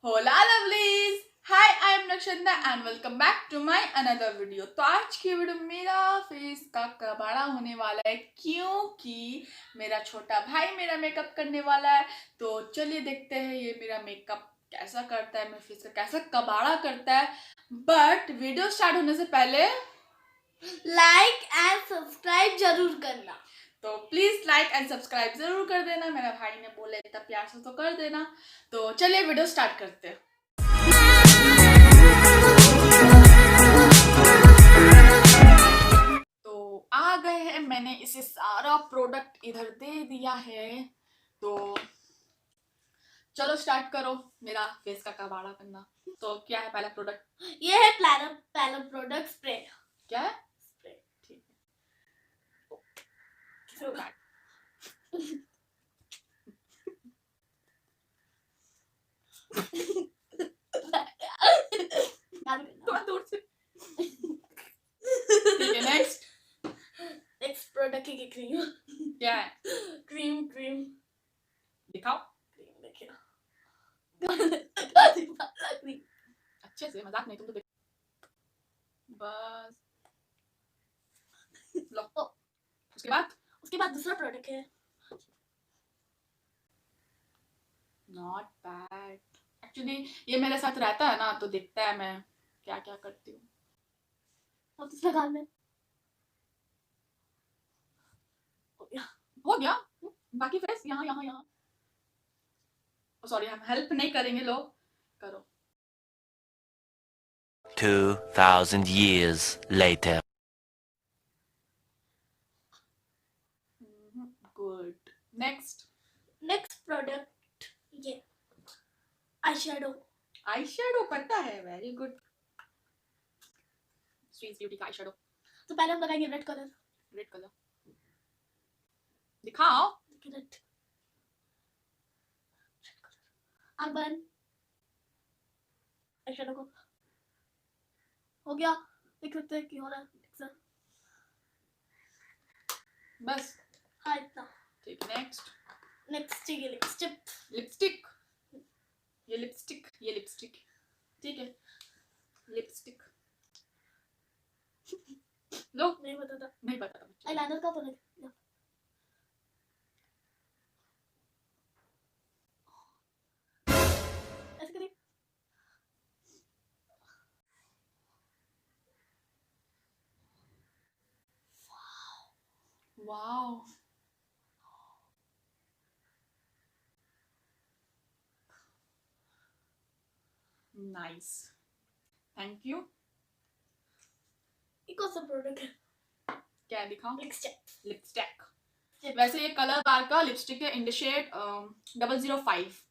होला lovelies, hi I am Rakshanda and welcome back to my another video. तो आज की वीडियो मेरा फेस का कबाड़ा होने वाला है क्योंकि मेरा छोटा भाई मेरा मेकअप करने वाला है। तो चलिए देखते हैं ये मेरा मेकअप कैसा करता है, मेरे फेस का कैसा कबाड़ा करता है। बट वीडियो स्टार्ट होने से पहले लाइक एंड सब्सक्राइब जरूर करना। तो प्लीज लाइक एंड सब्सक्राइब जरूर कर देना। मेरा भाई ने बोले इतना प्यार से तो कर देना। तो चलिए वीडियो स्टार्ट करते हैं। तो आ गए हैं, मैंने इसे सारा प्रोडक्ट इधर दे दिया है। तो चलो स्टार्ट करो मेरा फेस का कबाड़ा करना। तो क्या है पहला प्रोडक्ट? ये है प्लानर प्रोडक्ट स्प्रे। क्या है? स्प्रे। ठीक है। थोड़ा दूर से। ठीक है, नेक्स्ट प्रोडक्ट की क्रीम। क्या है? क्रीम दिखाओ। क्रीम देखिए। अच्छे से, मजाक नहीं, तुम तो बस लो। उसके बाद दूसरा प्रोडक्ट है। Not bad actually. ये मेरे साथ रहता है ना, तो देखता है मैं क्या क्या करती हूँ। अब दूसरा काम है। हो गया। बाकी फेस यहाँ यहाँ यहाँ। सॉरी, हम हेल्प नहीं करेंगे, लो करो। 2000 years later. Good. Next product ये आई शेडो पता है, वेरी गुड। स्वीट ब्यूटी का आई शेडो। तो पहले हम लगाएंगे रेड कलर। दिखाओ। रेड अब बन आई शेडो को हो गया। देख सकते हैं क्यों हो रहा है। बस हाँ इतना। ठीक है, नेक्स्ट ये लिपस्टिक। ये लिपस्टिक ठीक है, लिपस्टिक। लो। नहीं पता मुझे। आईलाइनर का तो नहीं। ऐसे करिए। Wow, nice, thank you. ये कौन सा प्रोडक्ट है? क्या दिखाऊं? लिपस्टिक। वैसे ये कलर बार का लिपस्टिक है इन द शेड 005।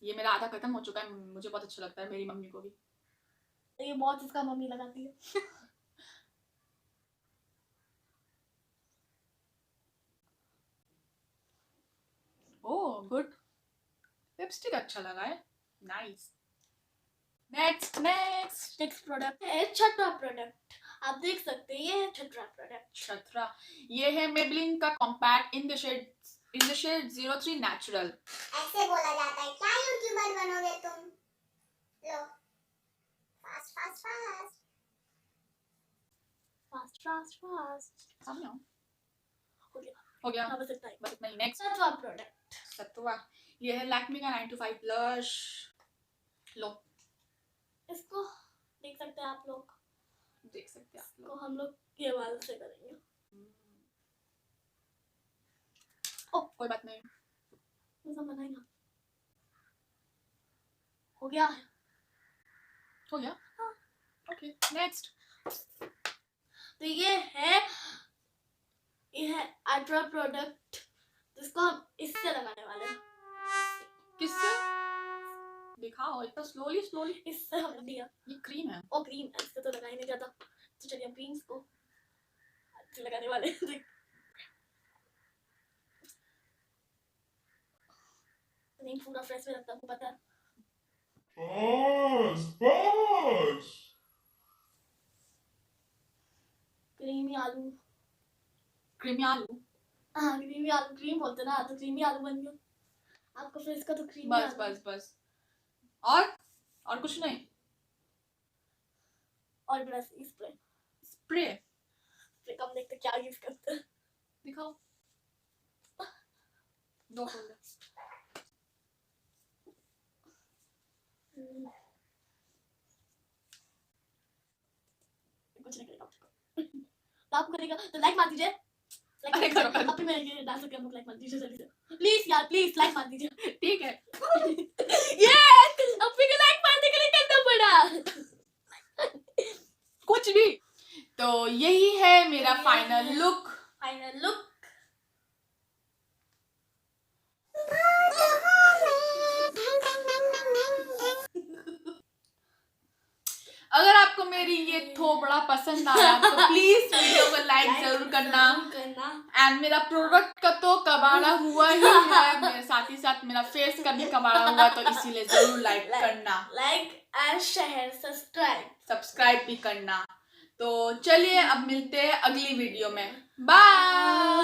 ये मेरा आधा खत्म हो चुका है, मुझे बहुत अच्छा लगता है, मेरी मम्मी को भी। ये बहुत इसका मम्मी लगाती है। ओह गुड, लिपस्टिक अच्छा लगा है, नाइस। नेक्स्ट प्रोडक्ट है छठा प्रोडक्ट। आप देख सकते हैं ये है छठरा। ये है मेबलिन का compact in the shade 03 natural. ऐसे बोला जाता है क्या यूट्यूबर बनोगे तुम? लो, फास्ट सामने आओ। हो गया हाँ, बस इतना ही। नेक्स्ट सातवां प्रोडक्ट। सत्वा। ये है लैक्मे का 925 ब्लश। लो, इसको देख सकते हैं आप लोग। इसको हम लोग ये वाल से करेंगे। ओ कोई बात नहीं, बनाएगा। हो गया। हाँ। Okay, next. तो ये है अल्ट्रा प्रोडक्ट जिसको हम इससे लगाने वाले हैं। किससे? दिखाओ इतना स्लोली। इससे हमने दिया। ये क्रीम है। ओ क्रीम है, इससे तो लगा ही नहीं जाता। तो चलिए हम क्रीम्स को लगाने वाले हैं। नहीं पूरा फ्रेश में लगता है, पता है। बस क्रीमी आलू। हाँ क्रीमी आलू, क्रीम बोलते ना, तो क्रीमी आलू बन गया आपका फेस का। तो क्रीमी बस और कुछ नहीं? और ब्रश स्प्रे स्प्रे कम देखते क्या यूज करते हैं। दिखाओ। दो खोल। कुछ नहीं करेगा तो आपको करेगा तो लाइक मार दीजिए। अरे करो करो। अब भी मेरे डांस करके हम लोग लाइक मार दीजिए जल्दी से प्लीज यार, प्लीज लाइक मार दीजिए। ठीक है। ये अब भी लाइक मारने के लिए करना पड़ा। कुछ भी। तो यही है मेरा फाइनल लुक। Final look. अगर आपको मेरी ये थोबड़ा पसंद आया तो प्लीज वीडियो को लाइक जरूर करना। एंड मेरा प्रोडक्ट का तो कबाड़ा हुआ ही है, मेरे साथ ही साथ मेरा फेस का भी कबाड़ा हुआ, तो इसीलिए जरूर लाइक करना, लाइक एंड शेयर सब्सक्राइब भी करना। तो चलिए अब मिलते हैं अगली वीडियो में। बाय।